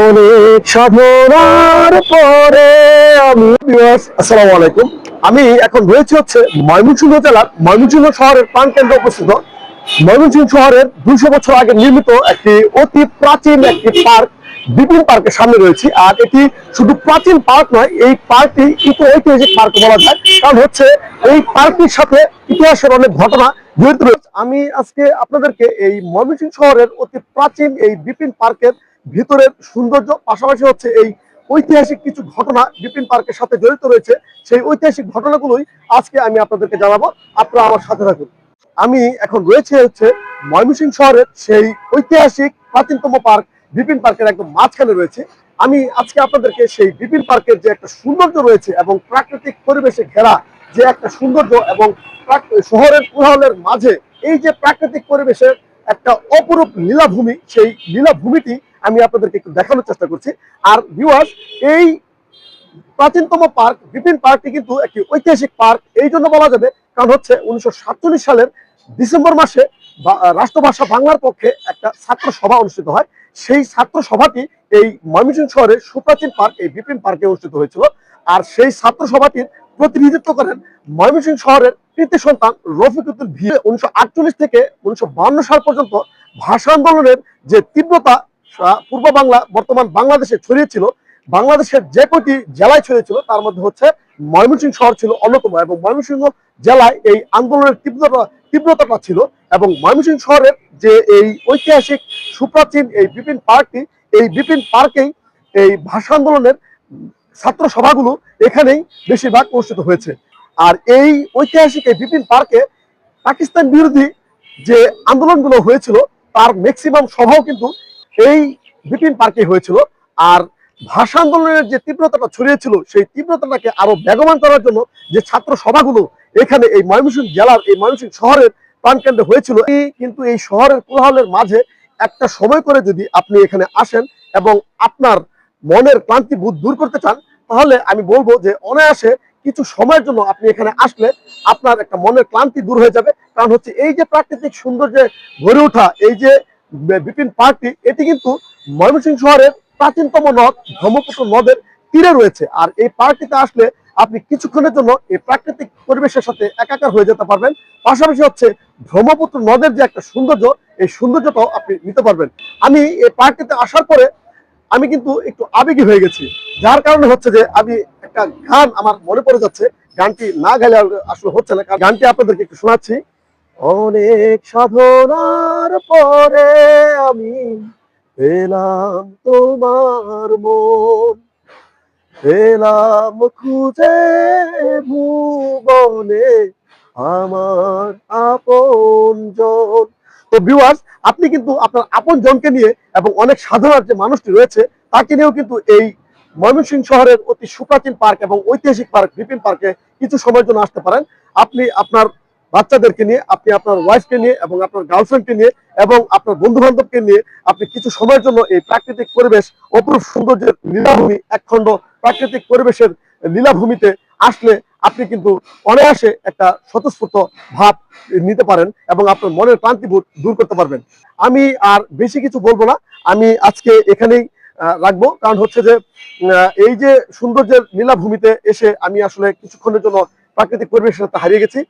অনেক সাধনার পরে আমি আসসালামু আলাইকুম। আমি এখন রয়েছে হচ্ছে ময়মনসিংহ জেলার ময়মনসিংহ শহরের প্রাণকেন্দ্রে অবস্থিত। ময়মনসিংহ শহরের 200 বছর আগে নির্মিত একটি অতি প্রাচীন একটি পার্ক বিপিন পার্কের সামনে রয়েছি। আর এটি শুধু প্রাচীন পার্ক নয়, এই পার্কটি কিন্তু ঐতিহাসিক পার্ক বলা যায়, কারণ হচ্ছে এই পার্কটির সাথে ইতিহাসের অনেক ঘটনা জড়িত রয়েছে। আমি আজকে আপনাদেরকে এই ময়মনসিংহ শহরের অতি প্রাচীন এই বিপিন পার্কের ভিতরের সৌন্দর্য, পাশাপাশি হচ্ছে এই ঐতিহাসিক কিছু ঘটনা বিপিন পার্কের সাথে জড়িত রয়েছে, সেই ঐতিহাসিক ঘটনাগুলোই আজকে আমি আপনাদেরকে জানাবো। আপনারা আমার সাথে থাকুন। আমি এখন রয়েছে হচ্ছে ময়মনসিংহ শহরের সেই ঐতিহাসিক প্রাচীনতম পার্ক বিপিন পার্কের একদম মাঝখানে রয়েছে। আমি আজকে আপনাদেরকে সেই বিপিন পার্কের যে একটা সৌন্দর্য রয়েছে এবং প্রাকৃতিক পরিবেশে ঘেরা যে একটা সৌন্দর্য এবং শহরের কোলাহলের মাঝে এই যে প্রাকৃতিক পরিবেশের একটা অপরূপ লীলাভূমি, সেই লীলাভূমিটি আমি আপনাদেরকে একটু দেখানোর চেষ্টা করছি। আর ভিউয়ার্স, এই প্রাচীনতম পার্ক বিপিন পার্কটি কিন্তু একটি ঐতিহাসিক পার্ক এই জন্য বলা যাবে, কারণ হচ্ছে 1947 সালের ডিসেম্বর মাসে রাষ্ট্রভাষা বাংলার পক্ষে একটা ছাত্র সভা অনুষ্ঠিত হয়। সেই ছাত্র সভাটি এই ময়মনসিংহ শহরের সুপ্রাচীন পার্ক এই বিপিন পার্কে অনুষ্ঠিত হয়েছিল। আর সেই ছাত্র সভাটির প্রতিনিধিত্ব করেন ময়মনসিংহ শহরের কৃতি সন্তান রফিকুদ্দিন ভি। 1948 থেকে 1952 সাল পর্যন্ত ভাষা আন্দোলনের যে তীব্রতা পূর্ব বাংলা বর্তমান বাংলাদেশে ছড়িয়েছিল, বাংলাদেশের যে কয়টি জেলায় ছড়িয়েছিল তার মধ্যে হচ্ছে ময়মনসিংহ শহর ছিল অন্যতম। এবং ময়মনসিংহ জেলায় এই আন্দোলনের তীব্রতাটা ছিল। এবং ময়মনসিংহ শহরের যে এই ঐতিহাসিক সুপ্রাচীন এই বিপিন পার্কটি, এই বিপিন পার্কেই এই ভাষা আন্দোলনের ছাত্র সভাগুলো এখানেই বেশিরভাগ অনুষ্ঠিত হয়েছে। আর এই ঐতিহাসিক এই বিপিন পার্কে পাকিস্তান বিরোধী যে আন্দোলনগুলো হয়েছিল তার ম্যাক্সিমাম সভাও কিন্তু এই বিপিন পার্কে হয়েছিল। আর ভাষা আন্দোলনের যে তীব্রতাটা ছড়িয়েছিল সেই তীব্রতাটাকে আরো বেগবান করার জন্য যে ছাত্র সভাগুলো এখানে এই ময়মনসিংহ জেলার এই ময়মনসিংহ শহরের প্রাণকেন্দ্রে হয়েছিল, কিন্তু এই শহরের কোলাহলের মাঝে একটা সময় করে যদি আপনি এখানে আসেন এবং আপনার মনের ক্লান্তি বোধ দূর করতে চান, তাহলে আমি বলবো যে অনায়াসে কিছু সময়ের জন্য আপনি এখানে আসলে আপনার একটা মনের ক্লান্তি দূর হয়ে যাবে। কারণ হচ্ছে এই যে প্রাকৃতিক সৌন্দর্যে ভরে ওঠা এই যে বিপিন পার্কটি, এটি কিন্তু ময়মনসিংহ শহরের প্রাচীনতম নদ ব্রহ্মপুত্র নদের তীরে রয়েছে। আর এই পার্কটিতে আসলে আপনি কিছুক্ষণের জন্য এই প্রাকৃতিক পরিবেশের সাথে একাকার হয়ে যেতে পারবেন। পাশাপাশি হচ্ছে ব্রহ্মপুত্র নদের যে একটা সৌন্দর্য, এই সৌন্দর্যটাও আপনি নিতে পারবেন। আমি এই পার্কটিতে আসার পরে আমি কিন্তু একটু আবেগী হয়ে গেছি, যার কারণে হচ্ছে যে আমি একটা গান আমার মনে পড়ে যাচ্ছে। গানটি না গাইলে আসলে হচ্ছে না, গানটি আপনাদেরকে একটু শোনাচ্ছি। অনেক সাধনার পরে আমি পেলাম তোমার মন, পেলাম খুঁজে ভুবনে আমার আপনজন। তো ভিউয়ার্স, আপনি কিন্তু আপনার আপন জনকে নিয়ে এবং অনেক সাধনার যে মানুষটি রয়েছে তাকে নিয়েও কিন্তু এই ময়মনসিংহ শহরের অতি সুপ্রাচীন পার্ক এবং ঐতিহাসিক পার্ক বিপিন পার্কে কিছু সময়ের জন্য আসতে পারেন। আপনি আপনার বাচ্চাদেরকে নিয়ে, আপনি আপনার ওয়াইফকে নিয়ে এবং আপনার গার্লফ্রেন্ডকে নিয়ে এবং আপনার বন্ধু বান্ধবকে নিয়ে আপনি কিছু সময়ের জন্য এই প্রাকৃতিক পরিবেশ, অপরূপ সৌন্দর্যের লীলাভূমি, একখণ্ড প্রাকৃতিক পরিবেশের লীলাভূমিতে আসলে আপনি কিন্তু অনায়াসে একটা স্বতঃস্ফূর্ত ভাব নিতে পারেন এবং আপনার মনের ক্লান্তি দূর করতে পারবেন। আমি আর বেশি কিছু বলবো না, আমি আজকে এখানেই রাখবো। কারণ হচ্ছে যে এই যে সৌন্দর্যের লীলাভূমিতে এসে আমি আসলে কিছুক্ষণের জন্য প্রাকৃতিক পরিবেশের সাথে হারিয়ে গেছি।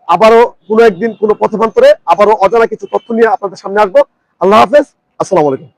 আবারও কোনো একদিন কোনো পথপ্রান্তরে আবারও অজানা কিছু তথ্য নিয়ে আপনাদের সামনে আসবো। আল্লাহ হাফেজ, আসসালামু আলাইকুম।